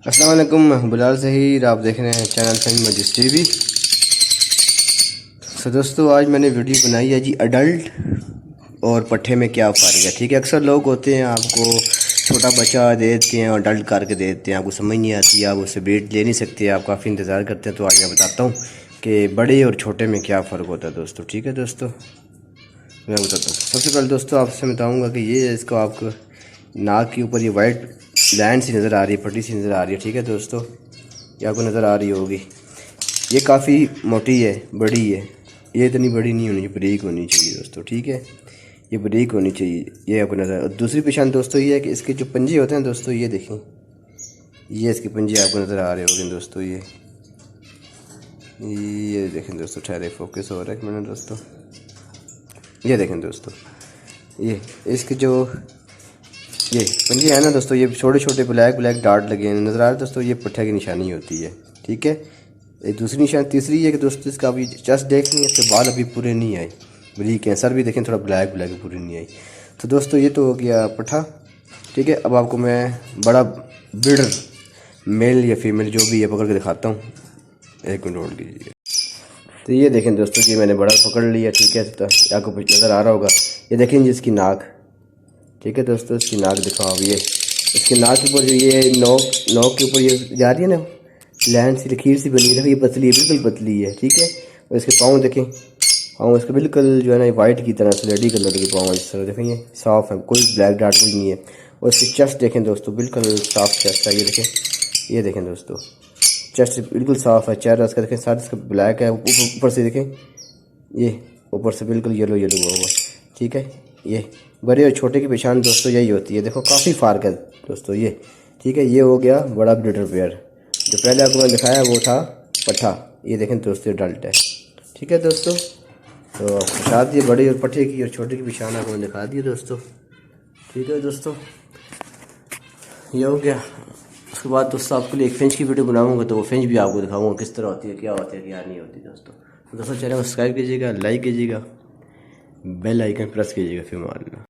अस्सलाम वालेकुम, बिलाल ज़हीर, आप देख रहे हैं चैनल फैन मजिस टीवी। तो दोस्तों आज मैंने वीडियो बनाई है जी अडल्ट और पट्ठे में क्या फ़र्क है। ठीक है, अक्सर लोग होते हैं आपको छोटा बच्चा दे देते हैं और अडल्ट करके दे देते हैं, आपको समझ नहीं आती, आप उससे वेट ले नहीं सकते, आप काफ़ी इंतज़ार करते हैं। तो आज मैं बताता हूँ कि बड़े और छोटे में क्या फ़र्क होता है दोस्तों। ठीक है दोस्तों, मैं बताता हूँ। सबसे पहले दोस्तों आपसे बताऊँगा कि ये इसको आपको नाक के ऊपर ये वाइट लाइन सी नज़र आ रही है, पट्टी सी नज़र आ रही है। ठीक है दोस्तों, ये आपको नज़र आ रही होगी। ये काफ़ी मोटी है, बड़ी है, ये इतनी बड़ी नहीं होनी चाहिए, बारीक होनी चाहिए दोस्तों। ठीक है, ये बारीक होनी चाहिए, ये आपको नज़र। और दूसरी पहचान दोस्तों ये है कि इसके जो पंजे होते हैं दोस्तों, ये देखें, ये इसके पंजे आपको नज़र आ रहे होंगे दोस्तों। ये देखें दोस्तों, ठहरे फोकस हो रहा है एक मिनट दोस्तों। ये देखें दोस्तों, ये इसके जो ये पंजे है ना दोस्तों, ये छोटे छोटे ब्लैक ब्लैक डार्ट लगे हैं नज़र आ रहे हैं दोस्तों, ये पट्ठे की निशानी होती है। ठीक है, एक दूसरी निशान। तीसरी है कि दोस्तों इसका अभी चेस्ट देख लें, इसके बाल अभी पूरे नहीं आए, ब्रीक हैं। सर भी देखें थोड़ा ब्लैक ब्लैक पूरी नहीं आई। तो दोस्तों ये तो हो गया पट्ठा। ठीक है, अब आपको मैं बड़ा ब्रीडर मेल या फीमेल जो भी है पकड़ के दिखाता हूँ। एक मिनट होल्ड कीजिए। तो ये देखें दोस्तों, ये मैंने बड़ा पकड़ लिया। ठीक है, तो आपको नज़र आ रहा होगा, ये देखें जी इसकी नाक। ठीक है दोस्तों, इसकी नाक दिखाओ। अब ये इसके नाक के ऊपर जो ये नोक के ऊपर ये जा रही है ना लाइन सी लकीर सी बनी है, ये पतली है, बिल्कुल पतली है। ठीक है, और इसके पाँव देखें, पाँव इसके बिल्कुल जो है ना वाइट की तरह स्लेटी कलर के पाँव इस तरह देखें, ये साफ़ है, कोई ब्लैक डार्ट कोई नहीं है। और इसकी चेस्ट देखें दोस्तों, बिल्कुल साफ़ चेस्ट है। ये देखें दोस्तों, चेस्ट बिल्कुल साफ़ है। चेहरा इसका देखें, साथ इसका ब्लैक है, ऊपर से देखें, ये ऊपर से बिल्कुल येलो येलो हुआ हुआ। ठीक है, ये बड़े और छोटे की पहचान दोस्तों यही होती है। देखो काफ़ी फ़र्क है दोस्तों ये। ठीक है, ये हो गया बड़ा ब्रीडर पेयर। जो पहले आपको मैंने दिखाया वो था पट्ठा, ये देखें दोस्तों अडल्ट है। ठीक है दोस्तों, तो दिखा दिए बड़े और पट्ठे की और छोटे की पहचान आपको मैंने दिखा दी दोस्तों। ठीक है दोस्तों, ये हो गया। उसके बाद दोस्तों आपके लिए एक फिंच की वीडियो बनाऊंगा, तो वो फिंच भी आपको दिखाऊंगा किस तरह होती है, क्या होती है, क्या नहीं होती दोस्तों। तो दोस्तों चैनल को सब्सक्राइब कीजिएगा, लाइक कीजिएगा, बेल आइकन प्रेस कीजिएगा फिर मारना।